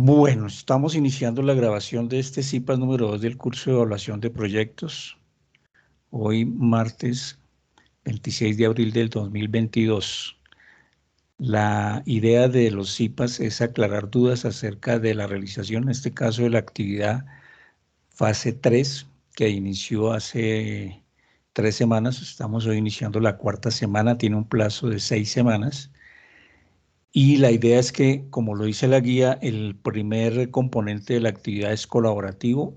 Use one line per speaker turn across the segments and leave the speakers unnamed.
Bueno, estamos iniciando la grabación de este CIPAS número 2 del curso de evaluación de proyectos. Hoy, martes 26 de abril del 2022. La idea de los CIPAS es aclarar dudas acerca de la realización, en este caso de la actividad fase 3, que inició hace 3 semanas. Estamos hoy iniciando la cuarta semana, tiene un plazo de 6 semanas. Y la idea es que, como lo dice la guía, el primer componente de la actividad es colaborativo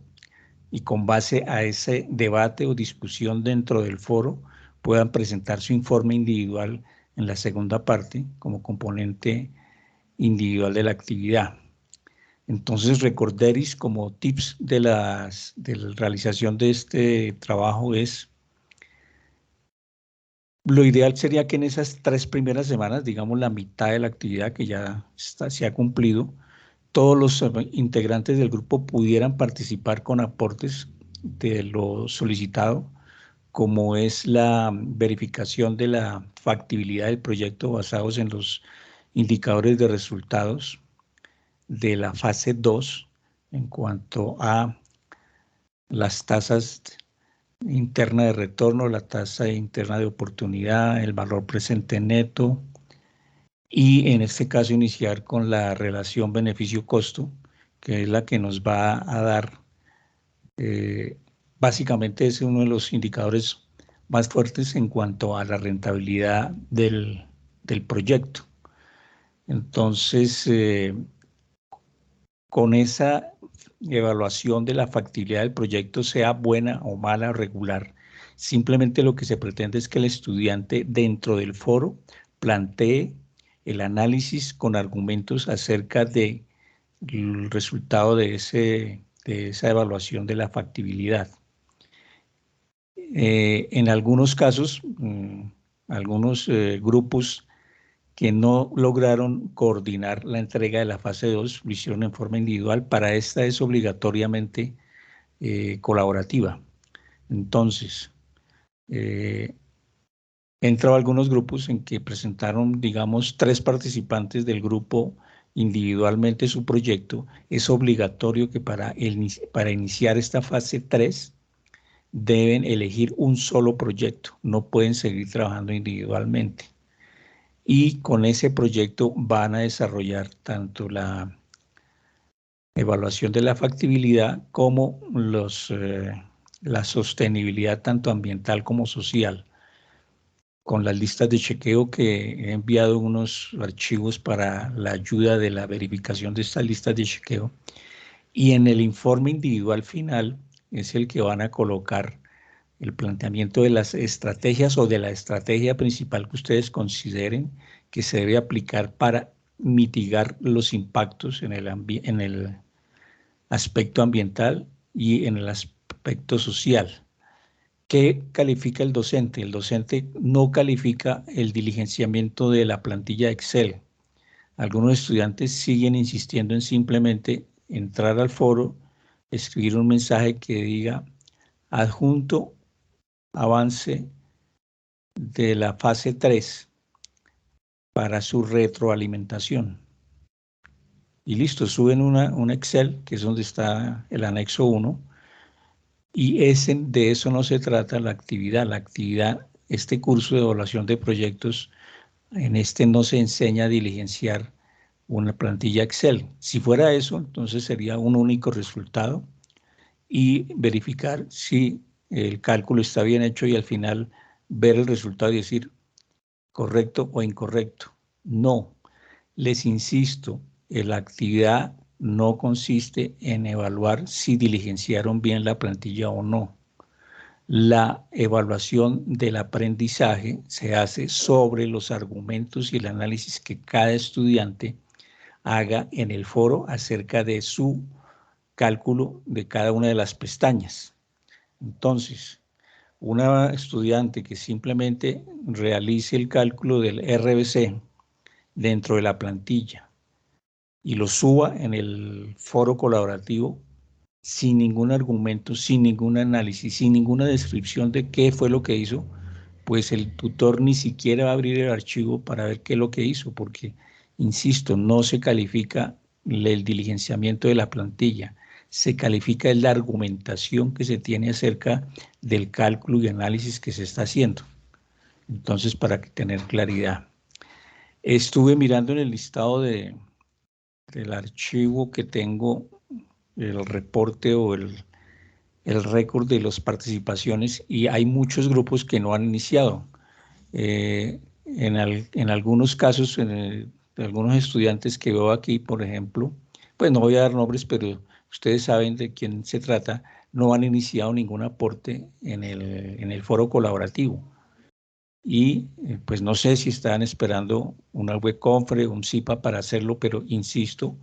y con base a ese debate o discusión dentro del foro puedan presentar su informe individual en la segunda parte como componente individual de la actividad. Entonces, recorderis como tips de la realización de este trabajo es: lo ideal sería que en esas 3 primeras semanas, digamos la mitad de la actividad que ya se ha cumplido, todos los integrantes del grupo pudieran participar con aportes de lo solicitado, como es la verificación de la factibilidad del proyecto basados en los indicadores de resultados de la fase 2 en cuanto a las tasas interna de retorno, la tasa interna de oportunidad, el valor presente neto, y en este caso iniciar con la relación beneficio-costo, que es la que nos va a dar, básicamente es uno de los indicadores más fuertes en cuanto a la rentabilidad del proyecto. Entonces, con esa evaluación de la factibilidad del proyecto, sea buena o mala o regular, simplemente lo que se pretende es que el estudiante dentro del foro plantee el análisis con argumentos acerca del resultado de esa evaluación de la factibilidad. En algunos casos, algunos grupos que no lograron coordinar la entrega de la fase 2 lo hicieron en forma individual. Para esta es obligatoriamente colaborativa. Entonces, entrado algunos grupos en que presentaron, digamos, 3 participantes del grupo individualmente su proyecto. Es obligatorio que para iniciar esta fase 3 deben elegir un solo proyecto, no pueden seguir trabajando individualmente. Y con ese proyecto van a desarrollar tanto la evaluación de la factibilidad como la sostenibilidad tanto ambiental como social. Con las listas de chequeo, que he enviado unos archivos para la ayuda de la verificación de estas listas de chequeo. Y en el informe individual final es el que van a colocar el planteamiento de las estrategias o de la estrategia principal que ustedes consideren que se debe aplicar para mitigar los impactos en el aspecto ambiental y en el aspecto social. ¿Qué califica el docente? El docente no califica el diligenciamiento de la plantilla Excel. Algunos estudiantes siguen insistiendo en simplemente entrar al foro, escribir un mensaje que diga adjunto avance de la fase 3 para su retroalimentación. Y listo, suben un Excel, que es donde está el anexo 1, y de eso no se trata la actividad. La actividad, este curso de evaluación de proyectos, en este no se enseña a diligenciar una plantilla Excel. Si fuera eso, entonces sería un único resultado y verificar si el cálculo está bien hecho y al final ver el resultado y decir correcto o incorrecto. No, les insisto, la actividad no consiste en evaluar si diligenciaron bien la plantilla o no. La evaluación del aprendizaje se hace sobre los argumentos y el análisis que cada estudiante haga en el foro acerca de su cálculo de cada una de las pestañas. Entonces, una estudiante que simplemente realice el cálculo del RBC dentro de la plantilla y lo suba en el foro colaborativo sin ningún argumento, sin ningún análisis, sin ninguna descripción de qué fue lo que hizo, pues el tutor ni siquiera va a abrir el archivo para ver qué es lo que hizo, porque, insisto, no se califica el diligenciamiento de la plantilla, se califica la argumentación que se tiene acerca del cálculo y análisis que se está haciendo. Entonces, para tener claridad. Estuve mirando en el listado del archivo que tengo, el reporte o el récord de las participaciones, y hay muchos grupos que no han iniciado. En algunos casos, de algunos estudiantes que veo aquí, por ejemplo, pues no voy a dar nombres, pero ustedes saben de quién se trata, no han iniciado ningún aporte en el foro colaborativo. Y pues no sé si están esperando una web conference, un CIPA para hacerlo, pero insisto,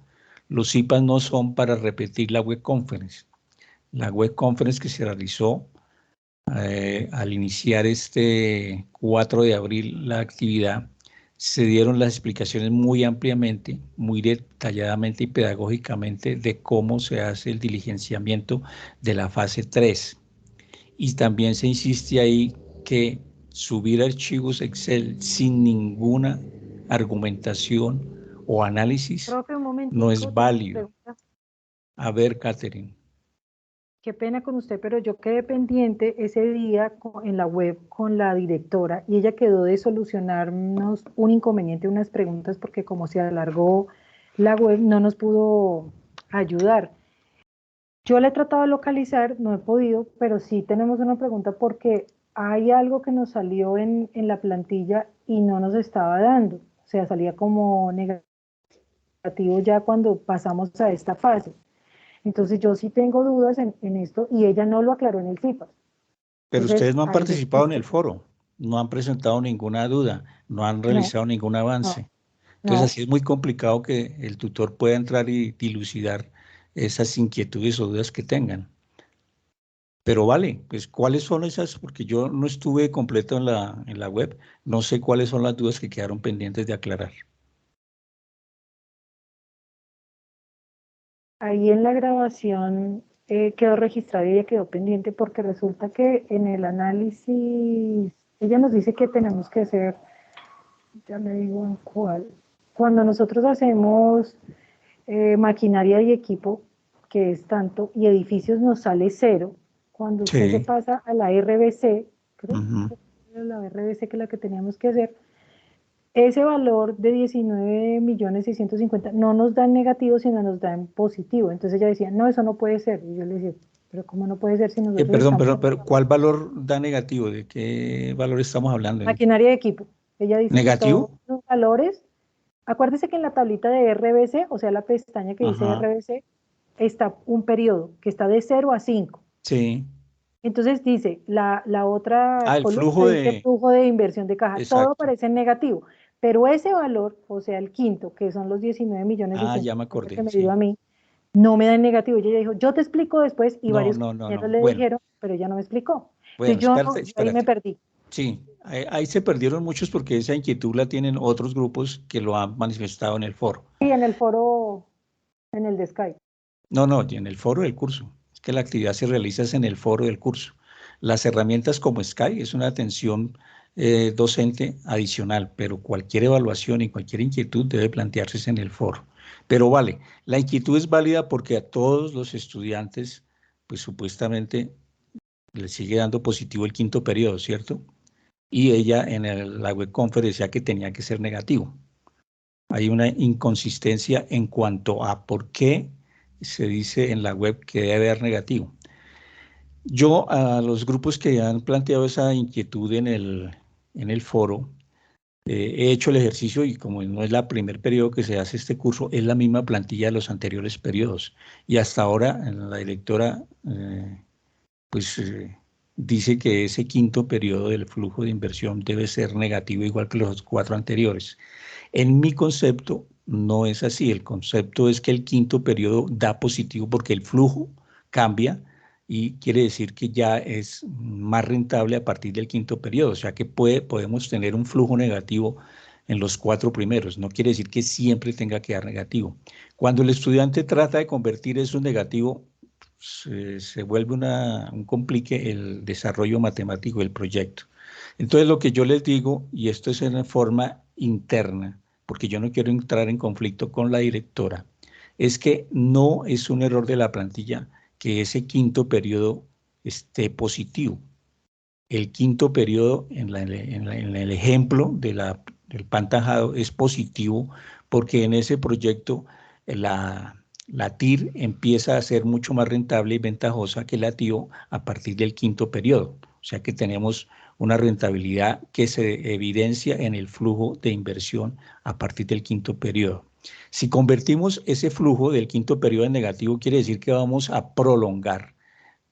los CIPAs no son para repetir la web conference. La web conference que se realizó al iniciar este 4 de abril la actividad, se dieron las explicaciones muy ampliamente, muy detalladamente y pedagógicamente de cómo se hace el diligenciamiento de la fase 3. Y también se insiste ahí que subir archivos Excel sin ninguna argumentación o análisis
Profe, un
no
momentico,
es
tengo una
válido.
pregunta.
A ver, Catherine.
Qué pena con usted, pero yo quedé pendiente ese día en la web con la directora y ella quedó de solucionarnos un inconveniente, unas preguntas, porque como se alargó la web, no nos pudo ayudar. Yo la he tratado de localizar, no he podido, pero sí tenemos una pregunta porque hay algo que nos salió en la plantilla y no nos estaba dando. O sea, salía como negativo ya cuando pasamos a esta fase. Entonces yo sí tengo dudas en esto y ella no lo aclaró en el CIPAS.
Pero
Entonces,
ustedes no han
ahí yo
participado en el foro, no han presentado ninguna duda, no han
no,
realizado ningún
no,
avance. Entonces
no.
así es muy complicado que el tutor pueda entrar y dilucidar esas inquietudes o dudas que tengan. Pero vale, pues ¿cuáles son esas? Porque yo no estuve completo en la web, no sé cuáles son las dudas que quedaron pendientes de aclarar.
Ahí en la grabación quedó registrado y ella quedó pendiente porque resulta que en el análisis, ella nos dice que tenemos que hacer, ya le digo en cuál, cuando nosotros hacemos maquinaria y equipo, que es tanto, y edificios nos sale cero, cuando usted se
Sí.
pasa a la RBC, creo
Ujú.
que era la RBC que es la que teníamos que hacer, ese valor de 19.650.000 no nos da en negativo, sino nos da en positivo. Entonces ella decía, no, eso no puede ser. Y yo le decía, pero ¿cómo no puede ser si nosotros
Perdón,
estamos
perdón,
en
pero ¿cuál valor da negativo? ¿De qué valor estamos hablando?
maquinaria de equipo? Ella dice, todos
¿Negativo?
los valores, acuérdese que en la tablita de RBC, o sea, la pestaña que dice
Ajá,
RBC, está un periodo que está de 0 a 5.
sí.
Entonces dice, la otra
Ah, el
columna
flujo
dice
de...
flujo de inversión de caja, todo
Exacto.
parece en negativo, pero ese valor, o sea, el quinto, que son los 19 millones
Ah, ya me
650 que
acordé,
me dio
sí.
a mí, no me da en negativo. Y ella dijo, yo te explico después, y
No,
varios
no, no,
compañeros
no.
le
Bueno,
dijeron, pero ella no me explicó.
bueno,
Entonces yo no,
espérate,
yo ahí me
espérate.
perdí.
Sí, ahí se perdieron muchos porque esa inquietud la tienen otros grupos que lo han manifestado en el foro.
Y en el foro, en el de Skype.
No, no, y en el foro del curso. Es que la actividad se realiza en el foro del curso. Las herramientas como Sky es una atención docente adicional, pero cualquier evaluación y cualquier inquietud debe plantearse en el foro. Pero vale, la inquietud es válida porque a todos los estudiantes, pues supuestamente les sigue dando positivo el quinto periodo, ¿cierto? Y ella en la web conference decía que tenía que ser negativo. Hay una inconsistencia en cuanto a por qué se dice en la web que debe haber negativo. Yo a los grupos que han planteado esa inquietud en el foro, he hecho el ejercicio y como no es la primer periodo que se hace este curso, es la misma plantilla de los anteriores periodos. Y hasta ahora la directora pues dice que ese quinto periodo del flujo de inversión debe ser negativo igual que los 4 anteriores. En mi concepto no es así, el concepto es que el quinto periodo da positivo porque el flujo cambia y quiere decir que ya es más rentable a partir del quinto periodo, o sea que podemos tener un flujo negativo en los 4 primeros, no quiere decir que siempre tenga que dar negativo. Cuando el estudiante trata de convertir eso en negativo, se vuelve un complique el desarrollo matemático del proyecto. Entonces lo que yo les digo, y esto es en forma interna, porque yo no quiero entrar en conflicto con la directora, es que no es un error de la plantilla que ese quinto periodo esté positivo. El quinto periodo en el ejemplo del pantajado es positivo porque en ese proyecto la TIR empieza a ser mucho más rentable y ventajosa que la TIO a partir del quinto periodo. O sea que tenemos una rentabilidad que se evidencia en el flujo de inversión a partir del quinto periodo. Si convertimos ese flujo del quinto periodo en negativo, quiere decir que vamos a prolongar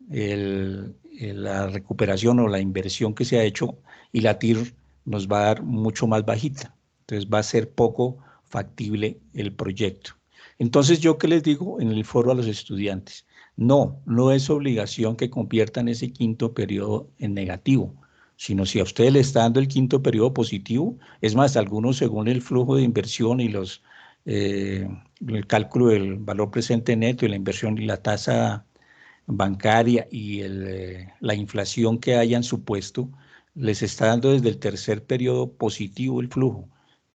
la recuperación o la inversión que se ha hecho y la TIR nos va a dar mucho más bajita. Entonces va a ser poco factible el proyecto. Entonces, ¿yo qué les digo en el foro a los estudiantes? No, no es obligación que conviertan ese quinto periodo en negativo, sino si a ustedes le está dando el quinto periodo positivo, es más, algunos según el flujo de inversión y el cálculo del valor presente neto y la inversión y la tasa bancaria y la inflación que hayan supuesto, les está dando desde el tercer periodo positivo el flujo.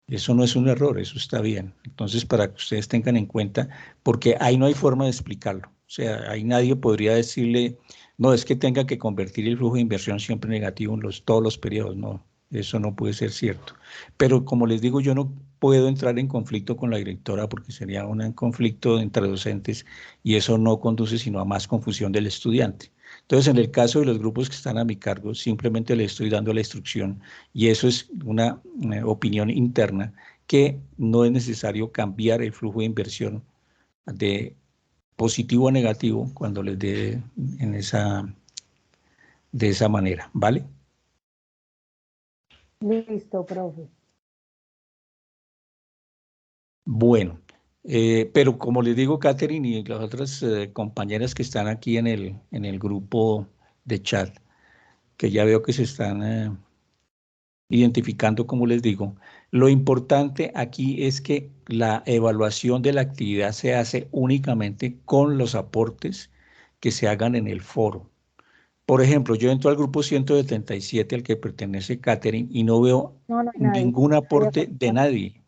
Eso no es un error, eso está bien. Entonces, para que ustedes tengan en cuenta, porque ahí no hay forma de explicarlo. O sea, ahí nadie podría decirle, no, es que tenga que convertir el flujo de inversión siempre negativo en todos los periodos. No, eso no puede ser cierto. Pero como les digo, yo no puedo entrar en conflicto con la directora porque sería un conflicto entre docentes y eso no conduce sino a más confusión del estudiante. Entonces, en el caso de los grupos que están a mi cargo, simplemente le estoy dando la instrucción y eso es una opinión interna que no es necesario cambiar el flujo de inversión de positivo a negativo cuando les dé de esa manera, ¿vale?
Listo, profe.
Bueno, pero como les digo, Catherine y las otras compañeras que están aquí en el grupo de chat, que ya veo que se están identificando, como les digo, lo importante aquí es que la evaluación de la actividad se hace únicamente con los aportes que se hagan en el foro. Por ejemplo, yo entro al grupo 177 al que pertenece Catherine y no veo
No, no hay nadie.
ningún aporte de nadie.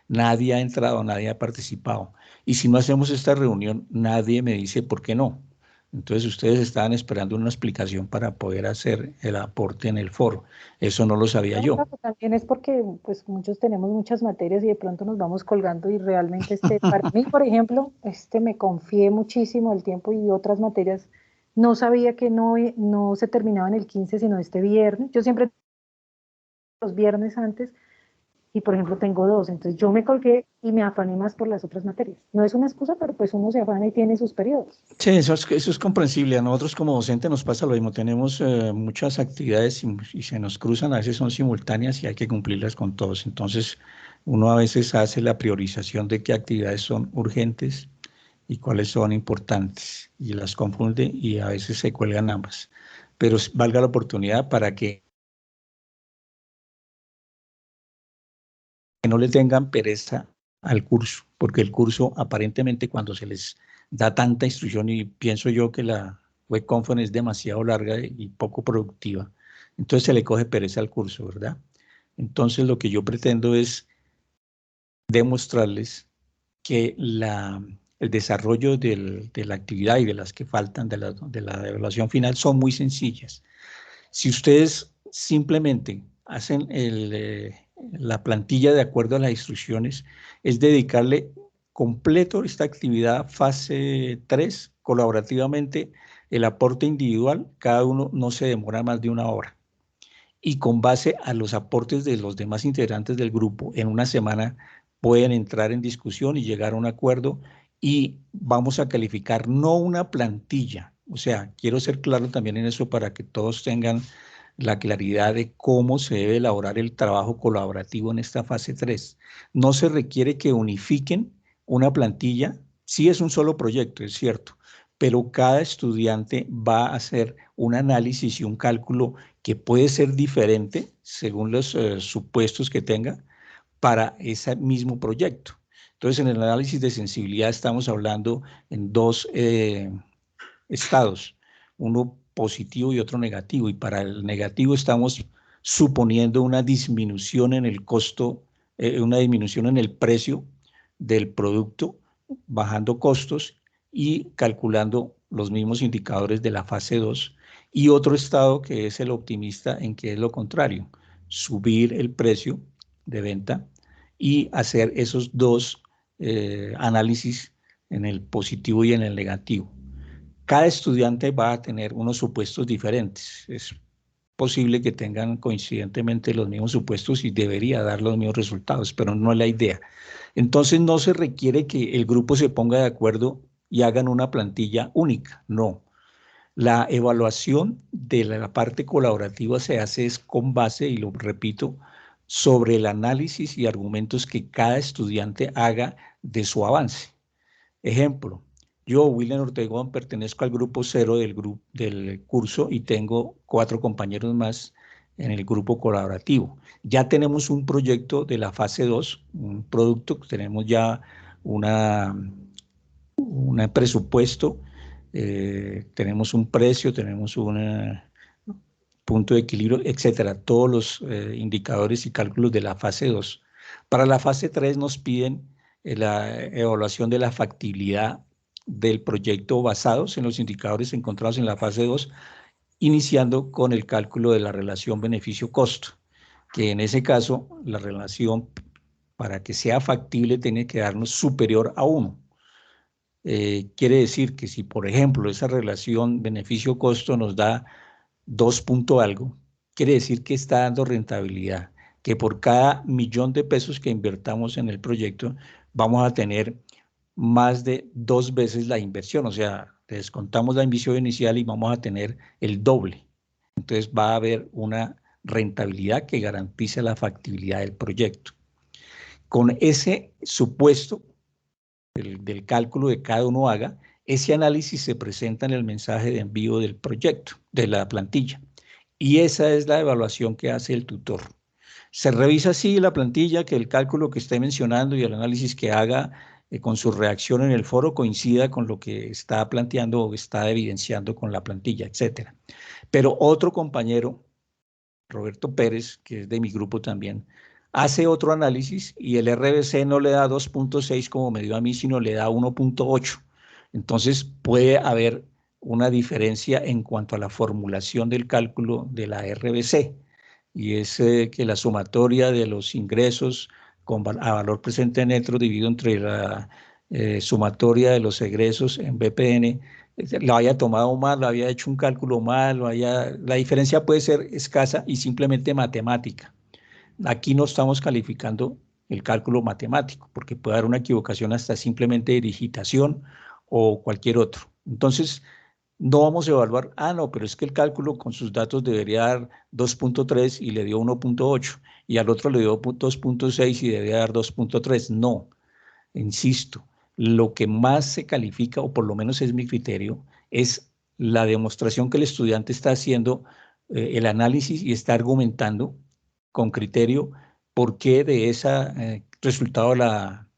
Nadie ha entrado, nadie ha participado. Y si no hacemos esta reunión, nadie me dice por qué no. Entonces ustedes estaban esperando una explicación para poder hacer el aporte en el foro. Eso no lo sabía
No,
yo.
profe, también es porque pues muchos tenemos muchas materias y de pronto nos vamos colgando y realmente para mí, por ejemplo, me confié muchísimo el tiempo y otras materias no sabía que no se terminaban el 15 sino este viernes. Yo siempre los viernes antes y por ejemplo tengo dos, entonces yo me colgué y me afané más por las otras materias. No es una excusa, pero pues uno se afana y tiene sus periodos.
Sí, eso es comprensible. A nosotros como docente nos pasa lo mismo. Tenemos muchas actividades y se nos cruzan, a veces son simultáneas y hay que cumplirlas con todos. Entonces, uno a veces hace la priorización de qué actividades son urgentes y cuáles son importantes y las confunde y a veces se cuelgan ambas. Pero valga la oportunidad para que no le tengan pereza al curso, porque el curso aparentemente cuando se les da tanta instrucción y pienso yo que la web conference es demasiado larga y poco productiva, entonces se le coge pereza al curso, ¿verdad? Entonces lo que yo pretendo es demostrarles que el desarrollo de la actividad y de las que faltan de la evaluación final son muy sencillas. Si ustedes simplemente hacen la plantilla de acuerdo a las instrucciones, es dedicarle completo esta actividad fase 3 colaborativamente, el aporte individual, cada uno no se demora más de una hora. Y con base a los aportes de los demás integrantes del grupo, en una semana pueden entrar en discusión y llegar a un acuerdo y vamos a calificar no una plantilla. O sea, quiero ser claro también en eso para que todos tengan la claridad de cómo se debe elaborar el trabajo colaborativo en esta fase 3. No se requiere que unifiquen una plantilla, sí es un solo proyecto, es cierto, pero cada estudiante va a hacer un análisis y un cálculo que puede ser diferente según los supuestos que tenga para ese mismo proyecto. Entonces, en el análisis de sensibilidad estamos hablando en dos estados, uno positivo y otro negativo, y para el negativo estamos suponiendo una disminución en el costo, una disminución en el precio del producto, bajando costos y calculando los mismos indicadores de la fase 2, y otro estado que es el optimista, en que es lo contrario, subir el precio de venta y hacer esos dos análisis en el positivo y en el negativo. Cada estudiante va a tener unos supuestos diferentes. Es posible que tengan coincidentemente los mismos supuestos y debería dar los mismos resultados, pero no es la idea. Entonces no se requiere que el grupo se ponga de acuerdo y hagan una plantilla única, no. La evaluación de la parte colaborativa se hace es con base, y lo repito, sobre el análisis y argumentos que cada estudiante haga de su avance. Ejemplo, yo, William Ortegón, pertenezco al grupo 0 del curso y tengo 4 compañeros más en el grupo colaborativo. Ya tenemos un proyecto de la fase 2, un producto, tenemos ya un presupuesto, tenemos un precio, tenemos un punto de equilibrio, etcétera, todos los indicadores y cálculos de la fase 2. Para la fase 3 nos piden la evaluación de la factibilidad del proyecto basados en los indicadores encontrados en la fase 2, iniciando con el cálculo de la relación beneficio-costo, que en ese caso la relación, para que sea factible, tiene que darnos superior a 1. Quiere decir que si, por ejemplo, esa relación beneficio-costo nos da 2 punto algo, quiere decir que está dando rentabilidad, que por cada $1.000.000 que invertamos en el proyecto, vamos a tener más de 2 veces la inversión, o sea, descontamos la inversión inicial y vamos a tener el doble. Entonces va a haber una rentabilidad que garantiza la factibilidad del proyecto. Con ese supuesto del cálculo que cada uno haga, ese análisis se presenta en el mensaje de envío del proyecto, de la plantilla. Y esa es la evaluación que hace el tutor. Se revisa así la plantilla, que el cálculo que esté mencionando y el análisis que haga con su reacción en el foro coincida con lo que está planteando o está evidenciando con la plantilla, etc. Pero otro compañero, Roberto Pérez, que es de mi grupo también, hace otro análisis y el RBC no le da 2.6 como me dio a mí, sino le da 1.8. Entonces puede haber una diferencia en cuanto a la formulación del cálculo de la RBC, y es que la sumatoria de los ingresos a valor presente neto dividido entre la sumatoria de los egresos en BPN, lo haya tomado mal, lo había hecho un cálculo mal, la diferencia puede ser escasa y simplemente matemática. Aquí no estamos calificando el cálculo matemático, porque puede haber una equivocación hasta simplemente de digitación o cualquier otro. Entonces, no vamos a evaluar, no, pero es que el cálculo con sus datos debería dar 2.3 y le dio 1.8, y al otro le dio 2.6 y debería dar 2.3. No, insisto, lo que más se califica, o por lo menos es mi criterio, es la demostración que el estudiante está haciendo, el análisis, y está argumentando con criterio por qué de ese resultado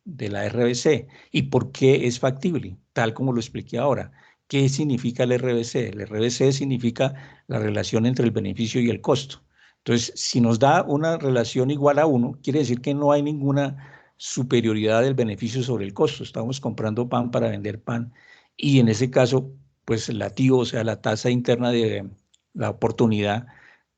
de la RBC y por qué es factible, tal como lo expliqué ahora. ¿Qué significa el RBC? El RBC significa la relación entre el beneficio y el costo. Entonces, si nos da una relación igual a 1, quiere decir que no hay ninguna superioridad del beneficio sobre el costo. Estamos comprando pan para vender pan, y en ese caso, pues la TIO, o sea, la tasa interna de la oportunidad,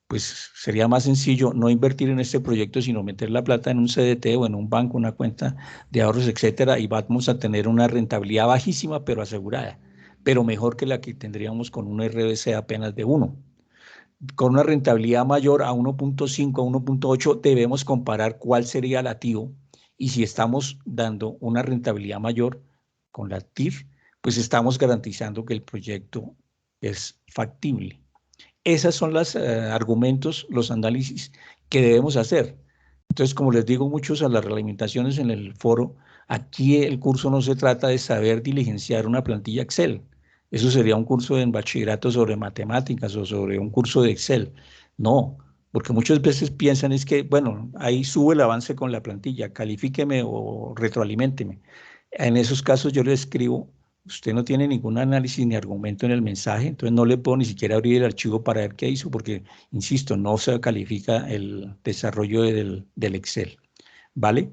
pues sería más sencillo no invertir en este proyecto, sino meter la plata en un CDT o en un banco, una cuenta de ahorros, etcétera, y vamos a tener una rentabilidad bajísima, pero asegurada, pero mejor que la que tendríamos con un RBC apenas de 1. Con una rentabilidad mayor a 1.5, a 1.8, debemos comparar cuál sería la TIO, y si estamos dando una rentabilidad mayor con la TIR, pues estamos garantizando que el proyecto es factible. Esos son los argumentos, los análisis que debemos hacer. Entonces, como les digo muchos a las realimentaciones en el foro, aquí el curso no se trata de saber diligenciar una plantilla Excel. Eso sería un curso en bachillerato sobre matemáticas o sobre un curso de Excel. No, porque muchas veces piensan es que, bueno, ahí sube el avance con la plantilla, califíqueme o retroaliménteme. En esos casos yo le escribo: usted no tiene ningún análisis ni argumento en el mensaje, entonces no le puedo ni siquiera abrir el archivo para ver qué hizo, porque, insisto, no se califica el desarrollo del Excel, ¿vale?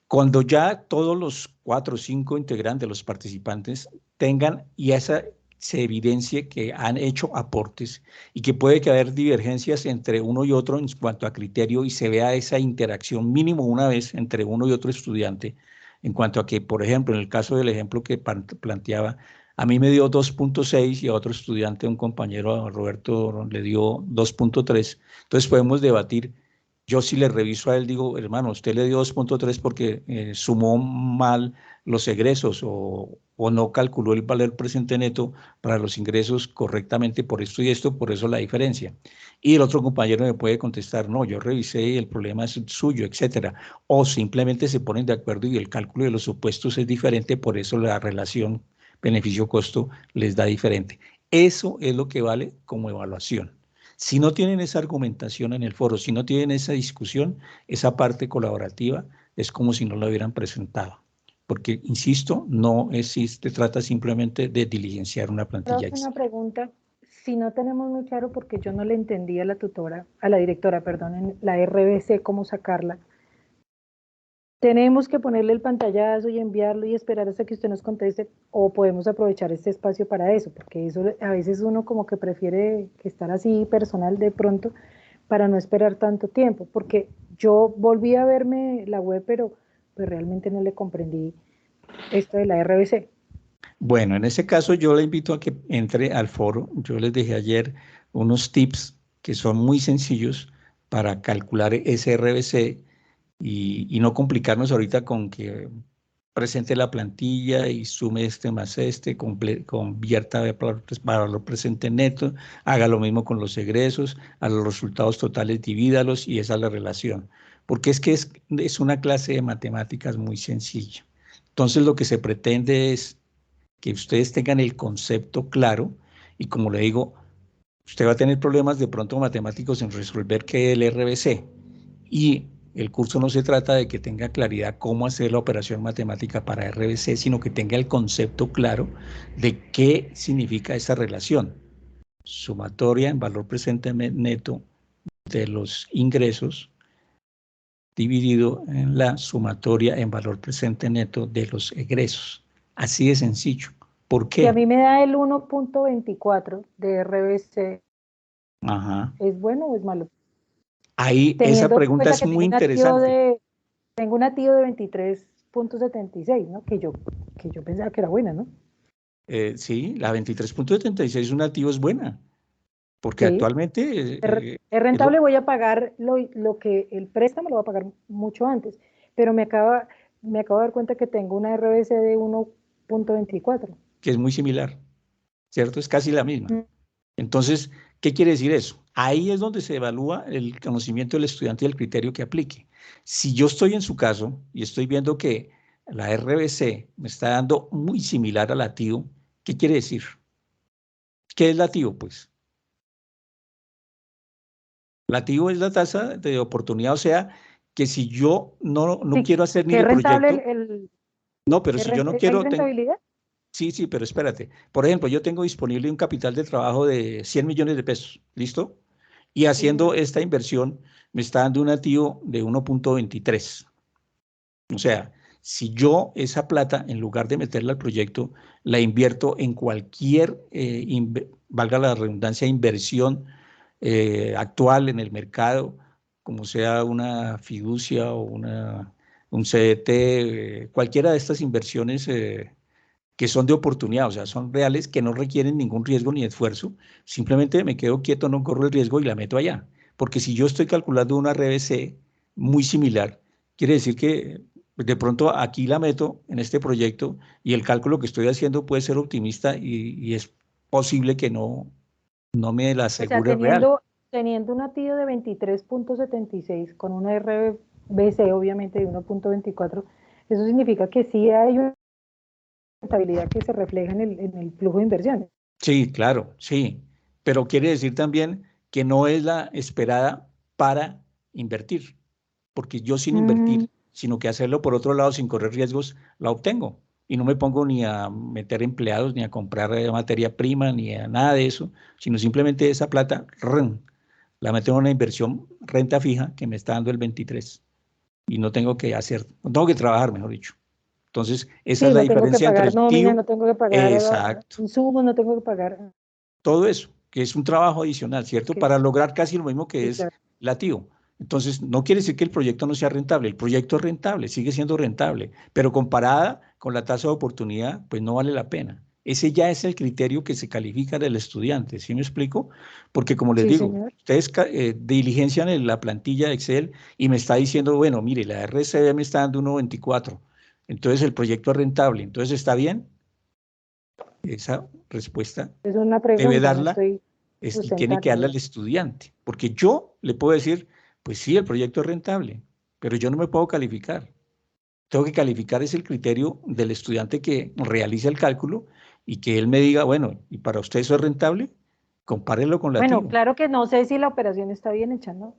Cuando ya todos los 4 o 5 integrantes, los participantes, tengan y esa se evidencie que han hecho aportes y que puede que haber divergencias entre uno y otro en cuanto a criterio y se vea esa interacción mínimo una vez entre uno y otro estudiante, en cuanto a que, por ejemplo, en el caso del ejemplo que planteaba, a mí me dio 2.6 y a otro estudiante, un compañero, a Roberto, le dio 2.3. Entonces podemos debatir. Yo si le reviso a él, digo, hermano, usted le dio 2.3 porque sumó mal los egresos o no calculó el valor presente neto para los ingresos correctamente por esto y esto, por eso la diferencia. Y el otro compañero me puede contestar, no, yo revisé y el problema es suyo, etcétera. O simplemente se ponen de acuerdo y el cálculo de los supuestos es diferente, por eso la relación beneficio-costo les da diferente. Eso es lo que vale como evaluación. Si no tienen esa argumentación en el foro, si no tienen esa discusión, esa parte colaborativa es como si no la hubieran presentado. Porque, insisto, no existe, trata simplemente de diligenciar una plantilla
Una
Excel.
pregunta, si no tenemos muy claro, porque yo no le entendí a la tutora, a la directora, perdón, en la RBC, cómo sacarla, ¿tenemos que ponerle el pantallazo y enviarlo y esperar hasta que usted nos conteste o podemos aprovechar este espacio para eso? Porque eso a veces uno como que prefiere que estar así personal de pronto para no esperar tanto tiempo, porque yo volví a verme la web, pero pues realmente no le comprendí esto de la RBC.
Bueno, en ese caso yo le invito a que entre al foro. Yo les dejé ayer unos tips que son muy sencillos para calcular ese RBC y no complicarnos ahorita con que presente la plantilla y sume este más este, convierta de valor presente neto, haga lo mismo con los egresos, a los resultados totales divídalos y esa es la relación. Porque es que es una clase de matemáticas muy sencilla. Entonces lo que se pretende es que ustedes tengan el concepto claro y como le digo, usted va a tener problemas de pronto matemáticos en resolver qué es el RBC y el curso no se trata de que tenga claridad cómo hacer la operación matemática para RBC, sino que tenga el concepto claro de qué significa esa relación. Sumatoria en valor presente neto de los ingresos dividido en la sumatoria en valor presente neto de los egresos. Así de sencillo. ¿Por
Si a
qué?
mí me da el 1.24 de RBC,
Ajá.
¿es bueno o es malo?
Ahí esa
Teniendo en
pregunta
cuenta
es
que
muy interesante.
tengo una TIO de 23.76, ¿no? Que yo pensaba que era buena, ¿no?
Sí, la 23.76 es un activo, es buena, porque
Sí.
actualmente
Es
es lo
rentable, voy a pagar lo que el préstamo lo voy a pagar mucho antes, pero me acabo de dar cuenta que tengo una RBC de 1.24.
que es muy similar, ¿cierto? Es casi la misma. Entonces, ¿qué quiere decir eso? Ahí es donde se evalúa el conocimiento del estudiante y el criterio que aplique. Si yo estoy en su caso y estoy viendo que la RBC me está dando muy similar al lativo, ¿qué quiere decir? ¿Qué es lativo? Pues lativo es la tasa de oportunidad, o sea, que si yo no
Sí,
quiero hacer ni
que es
el
rentable
proyecto, no, pero si yo no
¿hay
quiero,
rentabilidad?
sí, sí, pero espérate. Por ejemplo, yo tengo disponible un capital de trabajo de 100 millones de pesos, ¿listo? Y
Sí,
haciendo
señor.
esta inversión me está dando un activo de 1.23. O sea, si yo esa plata, en lugar de meterla al proyecto, la invierto en cualquier, valga la redundancia, inversión actual en el mercado, como sea una fiducia o un CDT, cualquiera de estas inversiones que son de oportunidad, o sea, son reales, que no requieren ningún riesgo ni esfuerzo, simplemente me quedo quieto, no corro el riesgo y la meto allá. Porque si yo estoy calculando una RBC muy similar, quiere decir que de pronto aquí la meto en este proyecto y el cálculo que estoy haciendo puede ser optimista y es posible que no me la
O sea,
asegure real.
teniendo una TIO de 23.76 con una RBC obviamente de 1.24, eso significa que sí hay una rentabilidad que se refleja en el flujo de inversiones.
Sí, claro, sí, pero quiere decir también que no es la esperada para invertir, porque yo sin
Mm,
invertir, sino que hacerlo por otro lado sin correr riesgos, la obtengo. Y no me pongo ni a meter empleados, ni a comprar materia prima, ni a nada de eso, sino simplemente esa plata, ¡rum!, la meto en una inversión renta fija que me está dando el 23. y no tengo que hacer, no tengo que trabajar, mejor dicho. Entonces, esa es
Sí,
la
no tengo que
diferencia entre
pagar
el
nómina,
TIO,
no tengo que pagar
exacto,
insumos, no tengo que pagar.
todo eso, que es un trabajo adicional, ¿cierto?
Ok,
Para lograr casi lo mismo que
sí,
es
claro.
la TIO. Entonces, no quiere decir que el proyecto no sea rentable, el proyecto es rentable, sigue siendo rentable, pero comparada con la tasa de oportunidad, pues no vale la pena. Ese ya es el criterio que se califica del estudiante, ¿sí me explico? Porque como les
Sí,
digo,
señor.
ustedes diligencian en la plantilla de Excel y me está diciendo, bueno, mire, la RCB me está dando 1.24, entonces el proyecto es rentable, entonces está bien. Esa respuesta
Es una
debe
pregunta, no
darla
estoy
y tiene que darle
sustentando.
al estudiante, porque yo le puedo decir, pues sí, el proyecto es rentable, pero yo no me puedo calificar. Tengo que calificar es el criterio del estudiante que realiza el cálculo y que él me diga, bueno, ¿y para usted eso es rentable? Compárelo con la
Bueno,
TIO.
claro que no sé si la operación está bien hecha, ¿no?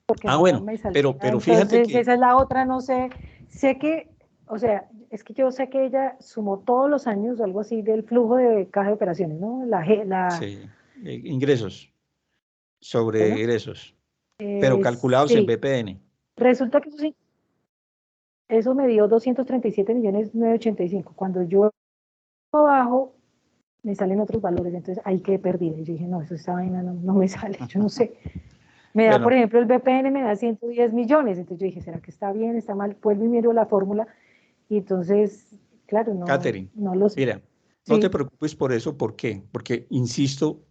Porque
Ah,
no
bueno,
me salía.
pero fíjate
Entonces,
que,
esa es la otra, no sé. Sé que, o sea, es que yo sé que ella sumó todos los años algo así del flujo de caja de operaciones, ¿no?
sí, ingresos sobre
Bueno,
egresos, pero calculados en
sí,
BPN.
resulta que eso sí, eso me dio 237.985.000. Cuando yo abajo me salen otros valores, entonces ahí quedé perdida. Y yo dije, no, eso esta vaina no me sale, yo no sé. Me da, por
Bueno,
ejemplo, el BPN me da 110 millones. Entonces yo dije, ¿será que está bien, está mal? Vuelvo y miro la fórmula. Y entonces, claro,
Catherine,
no lo sé.
mira, no te
Sí,
preocupes por eso. ¿Por qué? Porque, insisto,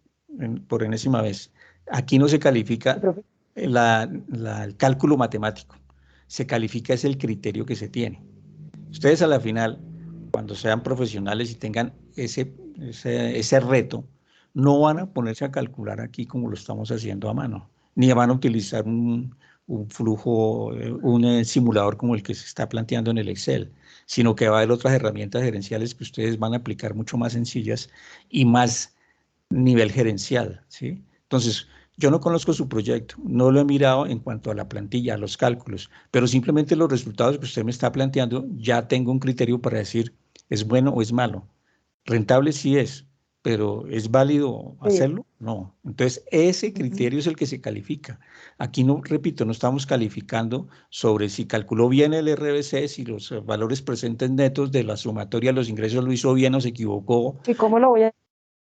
por enésima vez, aquí no se
sí,
califica
profe.
el cálculo matemático, se califica es el criterio que se tiene. Ustedes a la final, cuando sean profesionales y tengan ese reto, no van a ponerse a calcular aquí como lo estamos haciendo a mano, ni van a utilizar un flujo, un simulador como el que se está planteando en el Excel, sino que va a haber otras herramientas gerenciales que ustedes van a aplicar mucho más sencillas y más nivel gerencial, ¿sí? Entonces, yo no conozco su proyecto, no lo he mirado en cuanto a la plantilla, a los cálculos, pero simplemente los resultados que usted me está planteando, ya tengo un criterio para decir, ¿es bueno o es malo? Rentable sí es, pero ¿es válido
Sí.
hacerlo? No. Entonces, ese
Ujú.
criterio es el que se califica. Aquí no, repito, no estamos calificando sobre si calculó bien el RBC, si los valores presentes netos de la sumatoria de los ingresos lo hizo bien o se equivocó.
¿Y cómo lo voy a,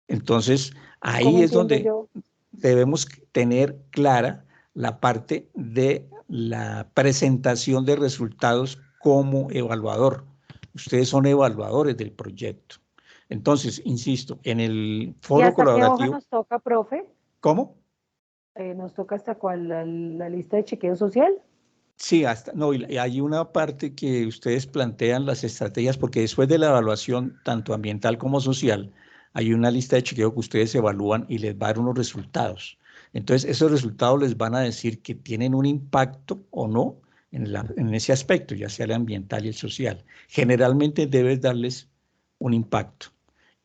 Entonces,
cómo
ahí es
entiendo
donde
yo?
debemos tener clara la parte de la presentación de resultados como evaluador. Ustedes son evaluadores del proyecto. Entonces, insisto, en el
¿Y
foro
hasta qué hoja
colaborativo,
nos toca, profe?
¿cómo?
¿Nos toca hasta cuál? La lista de chequeo social?
Sí, hasta, no, y hay una parte que ustedes plantean las estrategias, porque después de la evaluación, tanto ambiental como social, hay una lista de chequeo que ustedes evalúan y les va a dar unos resultados. Entonces, esos resultados les van a decir que tienen un impacto o no en ese aspecto, ya sea el ambiental y el social. Generalmente debes darles un impacto.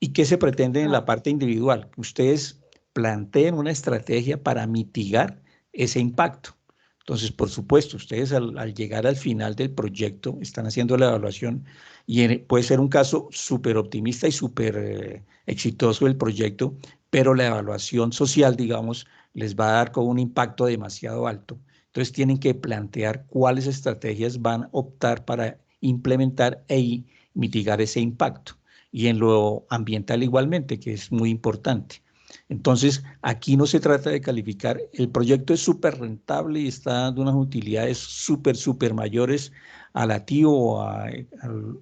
¿Y qué se pretende en
Ah,
la parte individual? Que ustedes planteen una estrategia para mitigar ese impacto. Entonces, por supuesto, ustedes al llegar al final del proyecto están haciendo la evaluación y puede ser un caso súper optimista y súper exitoso del proyecto, pero la evaluación social, digamos, les va a dar con un impacto demasiado alto. Entonces, tienen que plantear cuáles estrategias van a optar para implementar mitigar ese impacto. Y en lo ambiental igualmente, que es muy importante. Entonces, aquí no se trata de calificar, el proyecto es súper rentable y está dando unas utilidades súper mayores a la TIO o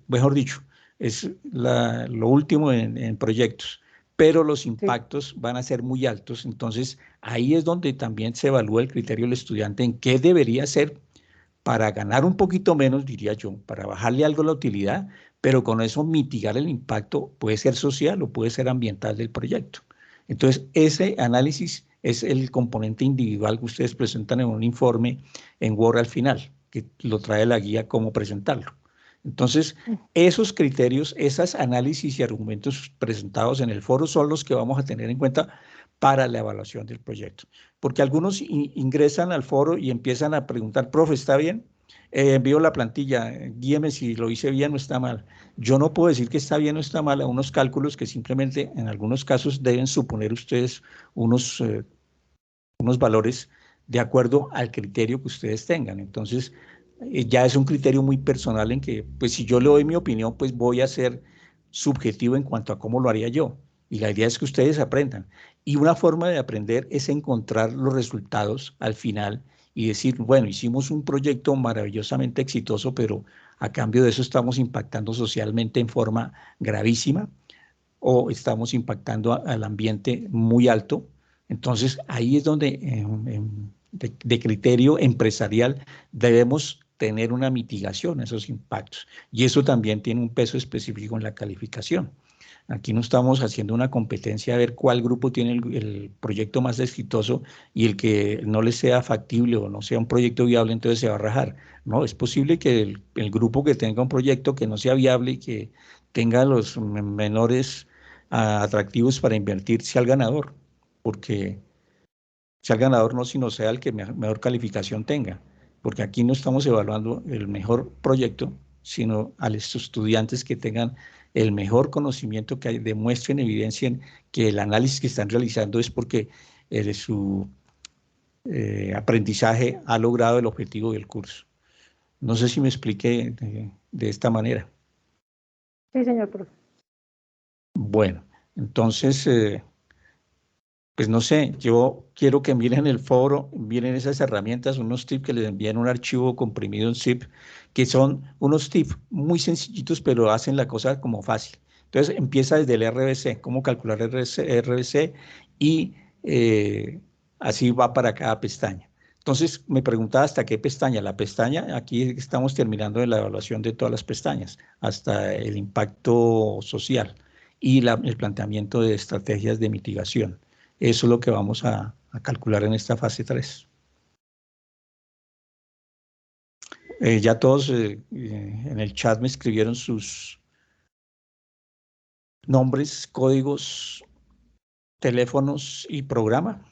mejor dicho, es lo último en proyectos, pero los
sí.
impactos van a ser muy altos. Entonces, ahí es donde también se evalúa el criterio del estudiante en qué debería hacer para ganar un poquito menos, diría yo, para bajarle algo la utilidad, pero con eso mitigar el impacto, puede ser social o puede ser ambiental del proyecto. Entonces, ese análisis es el componente individual que ustedes presentan en un informe en Word al final, que lo trae la guía cómo presentarlo. Entonces, esos criterios, esos análisis y argumentos presentados en el foro son los que vamos a tener en cuenta para la evaluación del proyecto. Porque algunos ingresan al foro y empiezan a preguntar, profe, ¿está bien? Envío la plantilla, guíeme si lo hice bien o está mal. Yo no puedo decir que está bien o está mal a unos cálculos que simplemente en algunos casos deben suponer ustedes unos, unos valores de acuerdo al criterio que ustedes tengan. Entonces, ya es un criterio muy personal en que, pues si yo le doy mi opinión, pues voy a ser subjetivo en cuanto a cómo lo haría yo. Y la idea es que ustedes aprendan. Y una forma de aprender es encontrar los resultados al final y decir, bueno, hicimos un proyecto maravillosamente exitoso, pero a cambio de eso estamos impactando socialmente en forma gravísima o estamos impactando al ambiente muy alto. Entonces, ahí es donde de criterio empresarial debemos tener una mitigación a esos impactos. Y eso también tiene un peso específico en la calificación. Aquí no estamos haciendo una competencia a ver cuál grupo tiene el proyecto más exitoso y el que no le sea factible o no sea un proyecto viable, entonces se va a rajar. No, es posible que el grupo que tenga un proyecto que no sea viable y que tenga los menores atractivos para invertir sea el ganador, porque sea el ganador no sino sea el que mejor calificación tenga, porque aquí no estamos evaluando el mejor proyecto, sino a los estudiantes que tengan el mejor conocimiento, que demuestren, evidencien que el análisis que están realizando es porque su aprendizaje ha logrado el objetivo del curso. No sé si me expliqué de esta manera.
Sí, señor profe.
Bueno, entonces, pues no sé, yo quiero que miren el foro, miren esas herramientas, unos tips que les envían un archivo comprimido en zip, que son unos tips muy sencillitos, pero hacen la cosa como fácil. Entonces empieza desde el RBC, cómo calcular RBC y así va para cada pestaña. Entonces me preguntaba hasta qué pestaña. La pestaña, aquí estamos terminando de la evaluación de todas las pestañas, hasta el impacto social y el planteamiento de estrategias de mitigación. Eso es lo que vamos a calcular en esta fase 3. Ya todos en el chat me escribieron sus nombres, códigos, teléfonos y programa.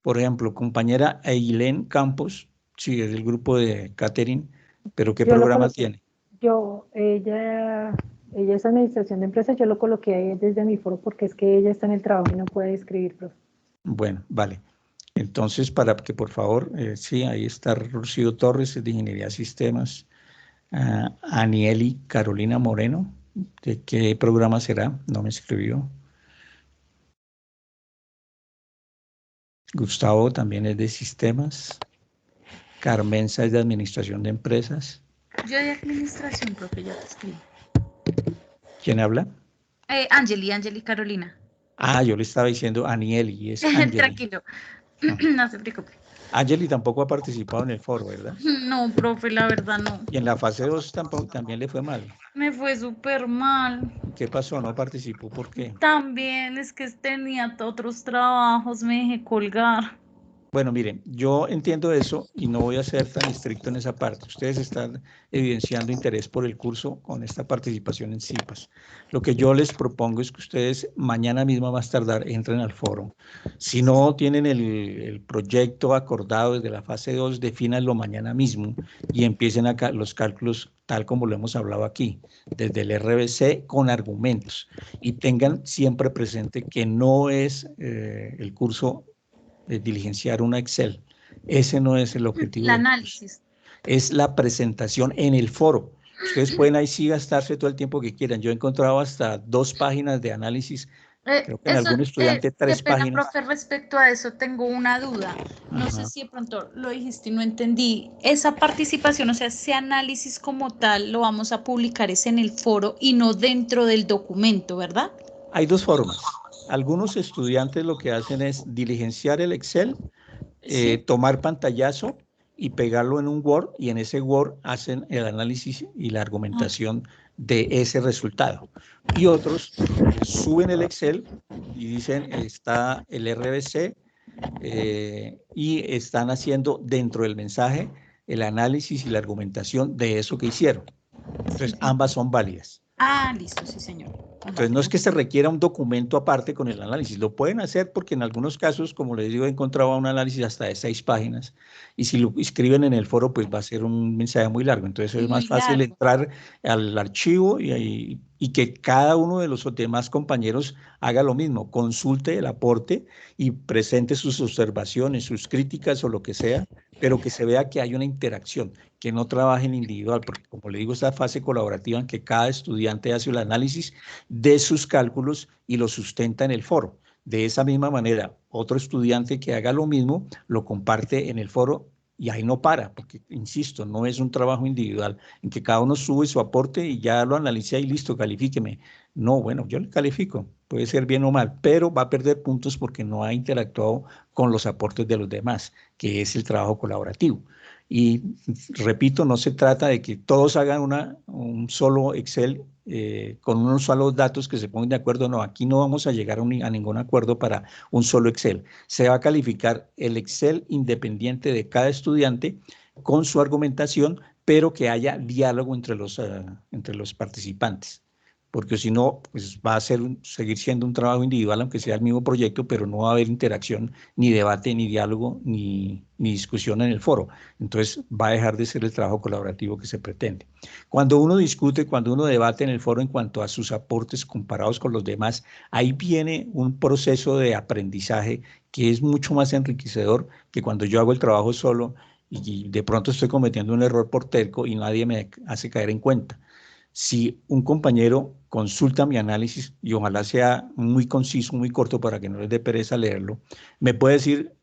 Por ejemplo, compañera Eileen Campos, sí, es del grupo de Catering, pero ¿qué programa tiene?
Ella es administración de empresas, yo lo coloqué ahí desde mi foro porque es que ella está en el trabajo y no puede escribir, profe.
Bueno, vale. Entonces, para que por favor, sí, ahí está Rocío Torres, de Ingeniería de Sistemas, Anieli Carolina Moreno, ¿de qué programa será? No me escribió. Gustavo también es de Sistemas. Carmenza es de Administración de Empresas.
Yo de Administración, profe, ya te escribí.
¿Quién habla?
Angeli Carolina.
Ah, yo le estaba diciendo Anieli y es Angeli.
Tranquilo, no se preocupe.
Angeli tampoco ha participado en el foro, ¿verdad?
No, profe, la verdad no.
Y en la fase 2 tampoco, también le fue mal.
Me fue súper mal.
¿Qué pasó? ¿No participó? ¿Por qué?
También es que tenía otros trabajos, me dejé colgar.
Bueno, miren, yo entiendo eso y no voy a ser tan estricto en esa parte. Ustedes están evidenciando interés por el curso con esta participación en CIPAS. Lo que yo les propongo es que ustedes mañana mismo, a más tardar, entren al foro. Si no tienen el proyecto acordado desde la fase 2, defínanlo mañana mismo y empiecen acá los cálculos tal como lo hemos hablado aquí, desde el RBC con argumentos. Y tengan siempre presente que no es el curso de diligenciar una Excel. Ese no es el objetivo.
El análisis.
Es la presentación en el foro. Ustedes pueden ahí sí gastarse todo el tiempo que quieran. Yo he encontrado hasta 2 páginas de análisis. Creo que en algún estudiante 3 páginas.
Profe, respecto a eso tengo una duda. No sé si de pronto lo dijiste y no entendí. Esa participación, o sea, ese análisis como tal, lo vamos a publicar es en el foro y no dentro del documento, ¿verdad?
Hay 2 formas. Algunos estudiantes lo que hacen es diligenciar el Excel, ¿sí? Tomar pantallazo y pegarlo en un Word, y en ese Word hacen el análisis y la argumentación de ese resultado. Y otros suben el Excel y dicen, está el RBC, y están haciendo dentro del mensaje el análisis y la argumentación de eso que hicieron. Entonces, ambas son válidas.
Ah, listo, sí, señor.
Entonces, no es que se requiera un documento aparte con el análisis, lo pueden hacer porque en algunos casos, como les digo, he encontrado un análisis hasta de 6 páginas y si lo escriben en el foro, pues va a ser un mensaje muy largo. Entonces, es más fácil entrar al archivo y ahí y que cada uno de los demás compañeros haga lo mismo, consulte el aporte y presente sus observaciones, sus críticas o lo que sea, pero que se vea que hay una interacción, que no trabajen individual, porque como le digo, esta fase colaborativa en que cada estudiante hace el análisis de sus cálculos y lo sustenta en el foro. De esa misma manera, otro estudiante que haga lo mismo, lo comparte en el foro y ahí no para, porque, insisto, no es un trabajo individual en que cada uno sube su aporte y ya lo analicé y listo, califíqueme. No, bueno, yo le califico, puede ser bien o mal, pero va a perder puntos porque no ha interactuado con los aportes de los demás, que es el trabajo colaborativo. Y repito, no se trata de que todos hagan un solo Excel con unos solos datos que se pongan de acuerdo. No, aquí no vamos a llegar a ningún acuerdo para un solo Excel. Se va a calificar el Excel independiente de cada estudiante con su argumentación, pero que haya diálogo entre los participantes. Porque si no, pues va a seguir siendo un trabajo individual, aunque sea el mismo proyecto, pero no va a haber interacción, ni debate, ni diálogo, ni discusión en el foro. Entonces va a dejar de ser el trabajo colaborativo que se pretende. Cuando uno discute, cuando uno debate en el foro en cuanto a sus aportes comparados con los demás, ahí viene un proceso de aprendizaje que es mucho más enriquecedor que cuando yo hago el trabajo solo y de pronto estoy cometiendo un error por terco y nadie me hace caer en cuenta. Si un compañero consulta mi análisis, y ojalá sea muy conciso, muy corto para que no les dé pereza leerlo, me puede decir,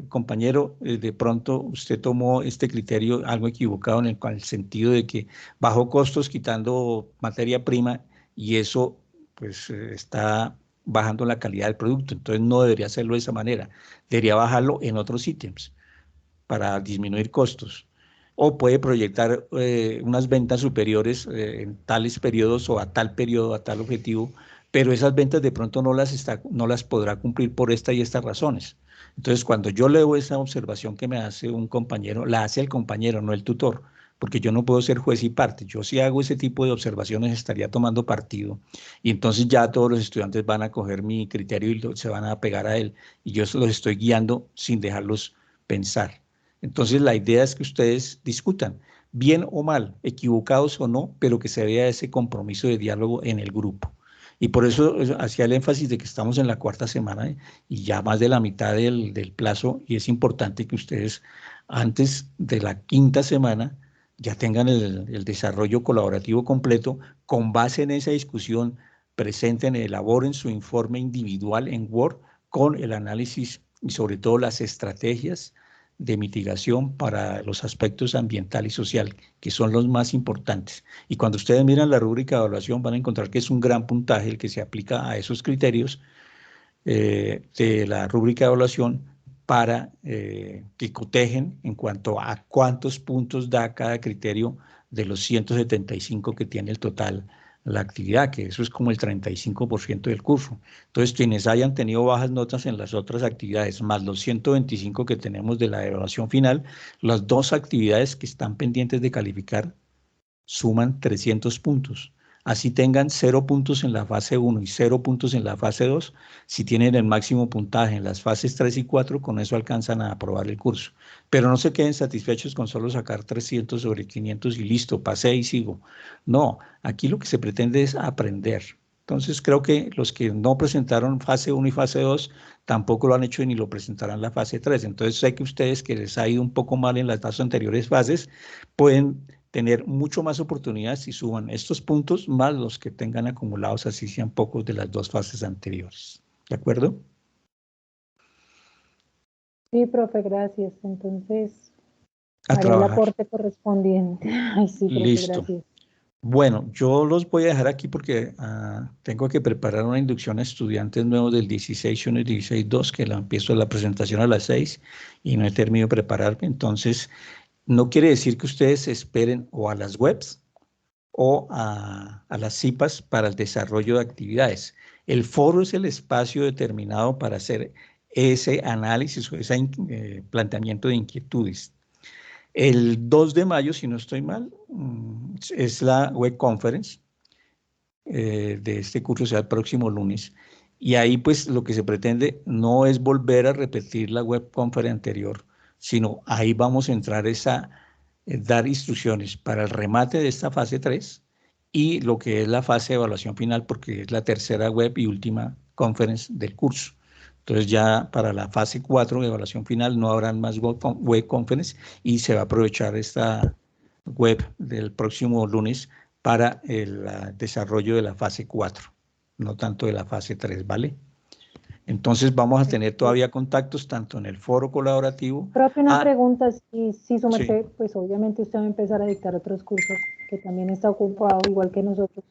compañero, de pronto usted tomó este criterio algo equivocado con el sentido de que bajó costos quitando materia prima y eso pues está bajando la calidad del producto, entonces no debería hacerlo de esa manera, debería bajarlo en otros ítems para disminuir costos. O puede proyectar unas ventas superiores en tales periodos o a tal periodo, a tal objetivo, pero esas ventas de pronto no las podrá cumplir por esta y estas razones. Entonces, cuando yo leo esa observación que me hace un compañero, la hace el compañero, no el tutor, porque yo no puedo ser juez y parte. Yo si hago ese tipo de observaciones estaría tomando partido y entonces ya todos los estudiantes van a coger mi criterio y se van a pegar a él y yo los estoy guiando sin dejarlos pensar. Entonces la idea es que ustedes discutan, bien o mal, equivocados o no, pero que se vea ese compromiso de diálogo en el grupo. Y por eso hacía el énfasis de que estamos en la cuarta semana y ya más de la mitad del plazo, y es importante que ustedes antes de la quinta semana ya tengan el desarrollo colaborativo completo con base en esa discusión, presenten, elaboren su informe individual en Word con el análisis y sobre todo las estrategias de mitigación para los aspectos ambiental y social, que son los más importantes. Y cuando ustedes miran la rúbrica de evaluación van a encontrar que es un gran puntaje el que se aplica a esos criterios de la rúbrica de evaluación para que cotejen en cuanto a cuántos puntos da cada criterio de los 175 que tiene el total la actividad, que eso es como el 35% del curso. Entonces, quienes hayan tenido bajas notas en las otras actividades, más los 125 que tenemos de la evaluación final, las dos actividades que están pendientes de calificar suman 300 puntos. Así tengan 0 puntos en la fase 1 y 0 puntos en la fase 2, si tienen el máximo puntaje en las fases 3 y 4, con eso alcanzan a aprobar el curso. Pero no se queden satisfechos con solo sacar 300 sobre 500 y listo, pasé y sigo. No, aquí lo que se pretende es aprender. Entonces creo que los que no presentaron fase 1 y fase 2 tampoco lo han hecho y ni lo presentarán la fase 3. Entonces sé que ustedes que les ha ido un poco mal en las dos anteriores fases pueden tener mucho más oportunidades si suban estos puntos más los que tengan acumulados, así sean pocos de las dos fases anteriores. ¿De acuerdo?
Sí, profe, gracias. Entonces,
A
haré el
trabajar.
aporte correspondiente. Ay, sí, profe,
Listo.
gracias.
Bueno, yo los voy a dejar aquí porque tengo que preparar una inducción a estudiantes nuevos del 16.1 y 16.2, que la empiezo la presentación a las 6 y no he terminado de prepararme. Entonces, no quiere decir que ustedes esperen o a las webs o a las CIPAS para el desarrollo de actividades. El foro es el espacio determinado para hacer ese análisis o ese planteamiento de inquietudes. El 2 de mayo, si no estoy mal, es la web conference de este curso, sea, el próximo lunes. Y ahí pues lo que se pretende no es volver a repetir la web conference anterior, sino ahí vamos a entrar dar instrucciones para el remate de esta fase 3 y lo que es la fase de evaluación final, porque es la tercera web y última conference del curso. Entonces ya para la fase 4 de evaluación final no habrán más web conference y se va a aprovechar esta web del próximo lunes para el desarrollo de la fase 4, no tanto de la fase 3, ¿vale? Entonces vamos a tener todavía contactos tanto en el foro colaborativo.
Profe, una pregunta, si su
Sí.
merced, pues obviamente usted va a empezar a dictar otros cursos, que también está ocupado igual que nosotros.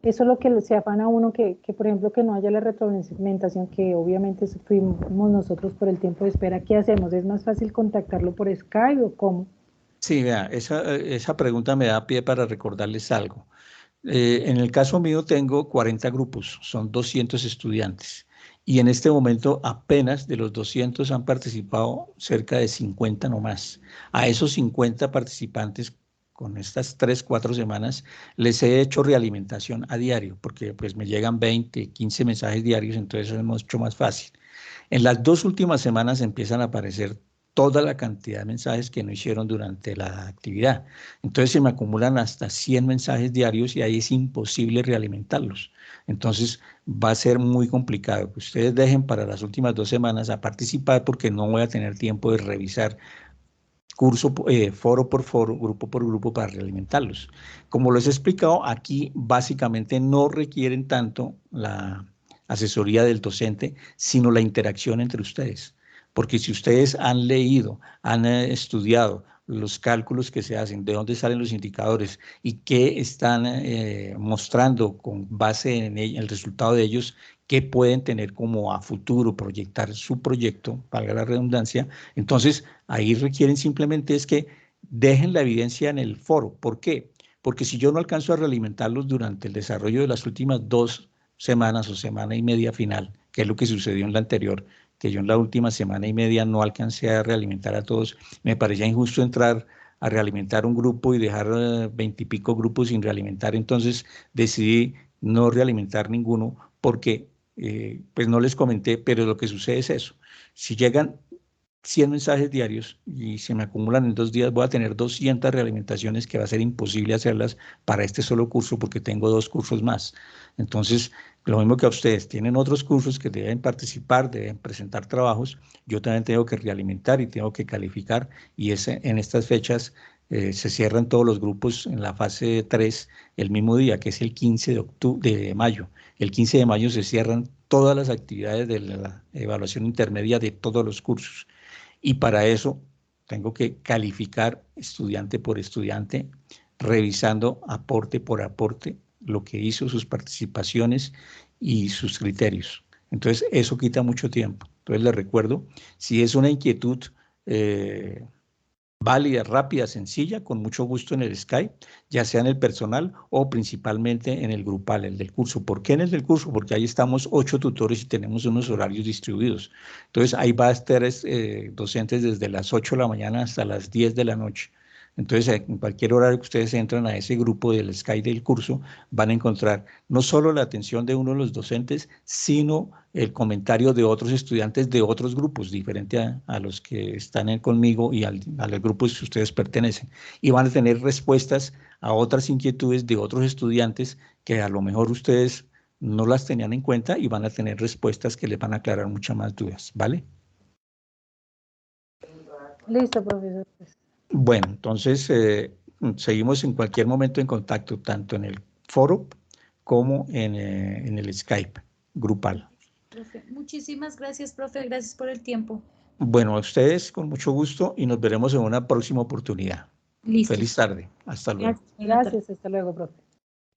Eso es lo que se afana a uno, que por ejemplo que no haya la retroalimentación, que obviamente fuimos nosotros por el tiempo de espera. ¿Qué hacemos? ¿Es más fácil contactarlo por Skype o cómo?
Sí, vea, esa pregunta me da pie para recordarles algo. En el caso mío tengo 40 grupos, son 200 estudiantes. Y en este momento apenas de los 200 han participado cerca de 50 nomás. A esos 50 participantes, con estas 3, 4 semanas, les he hecho realimentación a diario, porque pues me llegan 20, 15 mensajes diarios, entonces es mucho más fácil. En las 2 últimas semanas empiezan a aparecer toda la cantidad de mensajes que no hicieron durante la actividad. Entonces se me acumulan hasta 100 mensajes diarios y ahí es imposible realimentarlos. Entonces va a ser muy complicado que ustedes dejen para las últimas 2 semanas a participar, porque no voy a tener tiempo de revisar foro por foro, grupo por grupo para realimentarlos. Como les he explicado, aquí básicamente no requieren tanto la asesoría del docente, sino la interacción entre ustedes. Porque si ustedes han leído, han estudiado los cálculos que se hacen, de dónde salen los indicadores y qué están mostrando con base en el resultado de ellos, qué pueden tener como a futuro, proyectar su proyecto, valga la redundancia, entonces ahí requieren simplemente es que dejen la evidencia en el foro. ¿Por qué? Porque si yo no alcanzo a realimentarlos durante el desarrollo de las últimas 2 semanas o semana y media final, que es lo que sucedió en la anterior, que yo en la última semana y media no alcancé a realimentar a todos, me parecía injusto entrar a realimentar un grupo y dejar 20 y pico grupos sin realimentar, entonces decidí no realimentar ninguno porque, pues no les comenté, pero lo que sucede es eso. Si llegan 100 mensajes diarios y se me acumulan en 2 días, voy a tener 200 realimentaciones que va a ser imposible hacerlas para este solo curso porque tengo 2 cursos más. Entonces, lo mismo que a ustedes, tienen otros cursos que deben participar, deben presentar trabajos, yo también tengo que realimentar y tengo que calificar y en estas fechas se cierran todos los grupos en la fase 3 el mismo día, que es el 15 de mayo. El 15 de mayo se cierran todas las actividades de la evaluación intermedia de todos los cursos. Y para eso tengo que calificar estudiante por estudiante, revisando aporte por aporte lo que hizo, sus participaciones y sus criterios. Entonces, eso quita mucho tiempo. Entonces, les recuerdo, si es una inquietud válida, rápida, sencilla, con mucho gusto en el Skype, ya sea en el personal o principalmente en el grupal, el del curso. ¿Por qué en el del curso? Porque ahí estamos 8 tutores y tenemos unos horarios distribuidos. Entonces ahí va a estar docentes desde las 8 de la mañana hasta las 10 de la noche. Entonces, en cualquier horario que ustedes entran a ese grupo del Skype del curso, van a encontrar no solo la atención de uno de los docentes, sino el comentario de otros estudiantes de otros grupos, diferente a los que están conmigo y a los grupos que ustedes pertenecen. Y van a tener respuestas a otras inquietudes de otros estudiantes que a lo mejor ustedes no las tenían en cuenta y van a tener respuestas que les van a aclarar muchas más dudas, ¿vale?
Listo, profesor.
Bueno, entonces seguimos en cualquier momento en contacto, tanto en el foro como en el Skype grupal.
Profe, muchísimas gracias, profe. Gracias por el tiempo.
Bueno, a ustedes con mucho gusto y nos veremos en una próxima oportunidad.
Listo.
Feliz tarde. Hasta luego.
Gracias, hasta luego, profe.